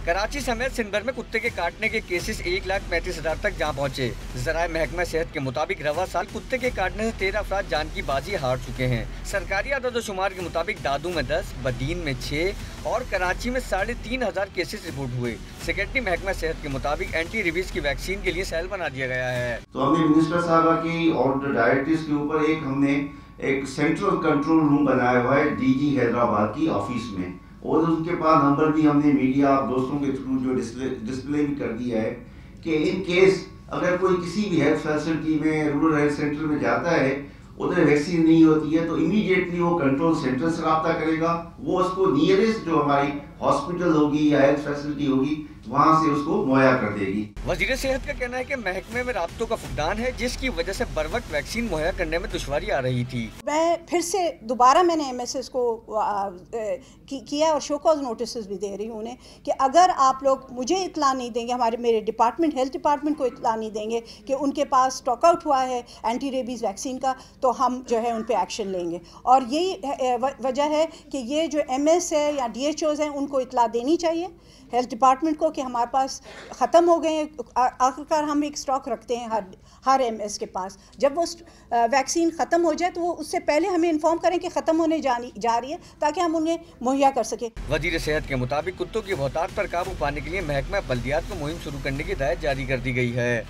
कराची समेत सिंध भर में कुत्ते के काटने के केसेस 1,35,000 तक जा पहुँचे। ज़राए महकमा सेहत के मुताबिक रवा साल कुत्ते के काटने से 13 अफराद जान की बाजी हार चुके हैं। सरकारी आदोशुमार के मुताबिक दादू में 10, बदीन में 6 और कराची में 3,500 केसेस रिपोर्ट हुए। सेक्रेटरी महकमा सेहत के मुताबिक एंटी रेबीज की वैक्सीन के लिए सेल बना दिया गया है। तो हमने मिनिस्टर साहबा की और डायरेक्टर्स के ऊपर हमने एक सेंट्रल कंट्रोल रूम बनाया हुआ है डीजी हैदराबाद की ऑफिस में, और उनके पास नंबर भी हमने मीडिया दोस्तों के थ्रू जो डिस्प्ले भी कर दिया है कि इन केस अगर कोई किसी भी हेल्थ फैसिलिटी में रूरल हेल्थ सेंटर में जाता है, उधर वैक्सीन नहीं होती है, तो इमीडिएटली वो कंट्रोल सेंटर से रब्ता करेगा। वो उसको नियरेस्ट जो हमारी हॉस्पिटल होगी या हेल्थ फैसिलिटी होगी वहाँ से उसको मुहैया कर देगी। वजीर सेहत का कहना है कि महकमे में राब्तों का फुकदान है, जिसकी वजह से बर वक्त वैक्सीन मुहैया करने में दुश्वारी आ रही थी। मैं फिर से दोबारा मैंने MSS को किया और शो कॉज नोटिस भी दे रही हूँ उन्हें कि अगर आप लोग मुझे इतला नहीं देंगे, मेरे डिपार्टमेंट हेल्थ डिपार्टमेंट को इतला नहीं देंगे कि उनके पास स्टॉक आउट हुआ है एंटी रेबीज़ वैक्सीन का, तो हम जो है उन पर एक्शन लेंगे। और यही वजह है कि ये जो MS है या DHOs हैं उनको इतला देनी चाहिए हेल्थ डिपार्टमेंट को कि हमारे पास ख़त्म हो गए हैं। आखिरकार हम एक स्टॉक रखते हैं हर MS के पास। जब वो वैक्सीन ख़त्म हो जाए तो वो उससे पहले हमें इन्फॉर्म करें कि ख़त्म होने जा रही है, ताकि हम उन्हें मुहैया कर सकें। वजीर सेहत के मुताबिक कुत्तों की बहुतात पर काबू पाने के लिए महकमा बल्दियात को मुहिम शुरू करने की हिदायत जारी कर दी गई है।